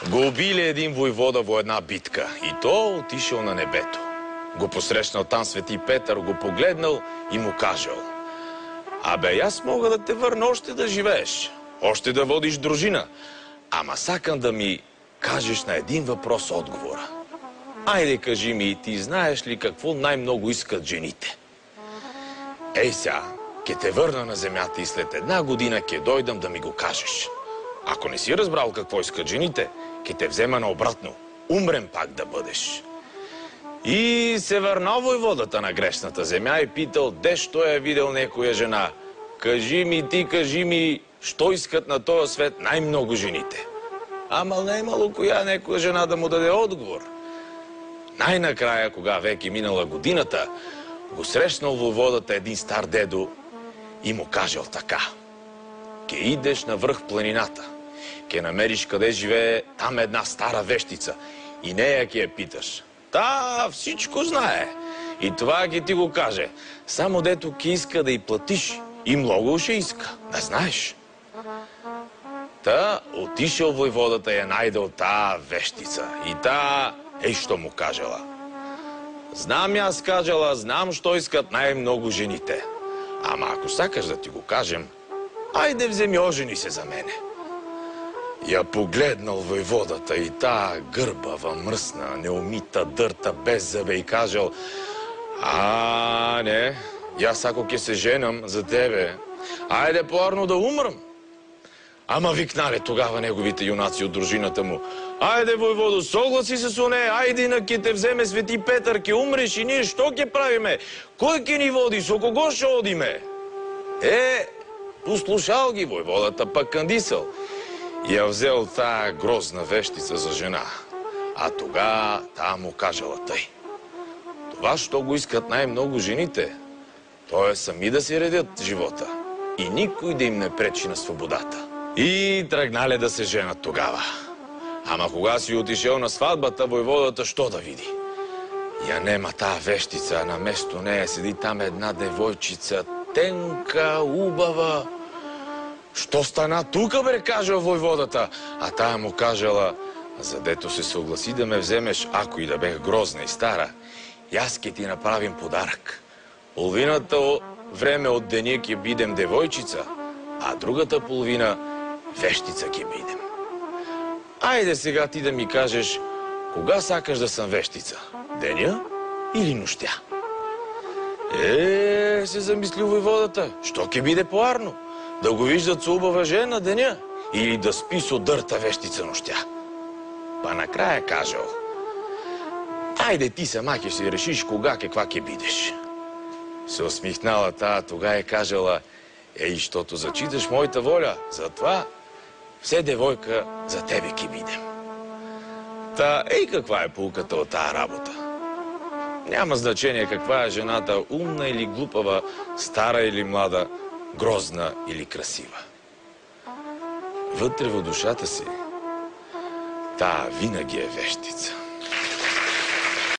Го убили един войвода во една битка и то отишъл на небето. Го посрещнал там свети Петър, го погледнал и му кажал: абе, аз мога да те върна още да живееш, още да водиш дружина, ама сакам да ми кажеш на един въпрос отговора. Айде, кажи ми, ти знаеш ли какво най-много искат жените? Ей сега, ке те върна на земята и след една година ке дойдам да ми го кажеш. Ако не си разбрал какво искат жените, ке те взема наобратно. Умрем пак да бъдеш. И се върнал войводата на грешната земя и питал, дещо е видел некоя жена. Кажи ми, що искат на този свет най-много жените? Ама не имало коя некоя жена да му даде отговор. Най-накрая, кога веки минала годината, го срещнал войводата един стар дедо и му кажел така: ке идеш навръх планината, ке намериш къде живее там една стара вещица и нея ке я питаш. Та всичко знае и това ке ти го каже, само дето ке иска да й платиш и много ще иска, да знаеш. Та отишъл войводата я найдел тая вещица и та, ей, що му кажела. Знам, аз кажела, знам, що искат най-много жените. Ама ако сакаш да ти го кажем, айде вземи ожени се за мене. Я погледнал войводата и та гърбава, мръсна, неумита, дърта, без зъбе и кажел: не, аз ако ке се женам за тебе, айде по-арно да умрам. Ама викнале тогава неговите юнаци от дружината му: айде, войводо, согласи се с оне, айде инак ке те вземе свети Петър, ке умреш и ние що ке правиме? Кой ке ни води, со кого ще одиме? Послушал ги войводата, пък кандисал. И я взел тая грозна вещица за жена. А тога тая му кажела тъй: това, що го искат най-много жените, то е сами да си редят живота и никой да им не пречи на свободата. И тръгнале да се женат тогава. Ама кога си отишъл на сватбата, войводата що да види? Я нема тая вещица, а на место нея седи там една девойчица, тенка, убава. Що стана тука, бе, кажел войводата, а тая му кажела: задето се съгласи да ме вземеш, ако и да бех грозна и стара, и аз ке ти направим подарък. Половината време от деня ке бидем девойчица, а другата половина вещица ке бидем. Айде сега ти да ми кажеш, кога сакаш да съм вещица? Деня или нощя? Се замисли войводата, що ке биде по-арно? Да го виждат с убава жена деня или да спи с дърта вещица нощя? Па накрая кажел: айде ти сама ке си решиш кога каква ке бидеш. Се усмихнала тая, тога е кажела: ей, щото зачиташ моята воля, затова все девойка за тебе ке бидем. Та, ей, каква е пулката от тая работа? Няма значение каква е жената, умна или глупава, стара или млада, грозна или красива. Вътре в душата си, тая винаги е вещица.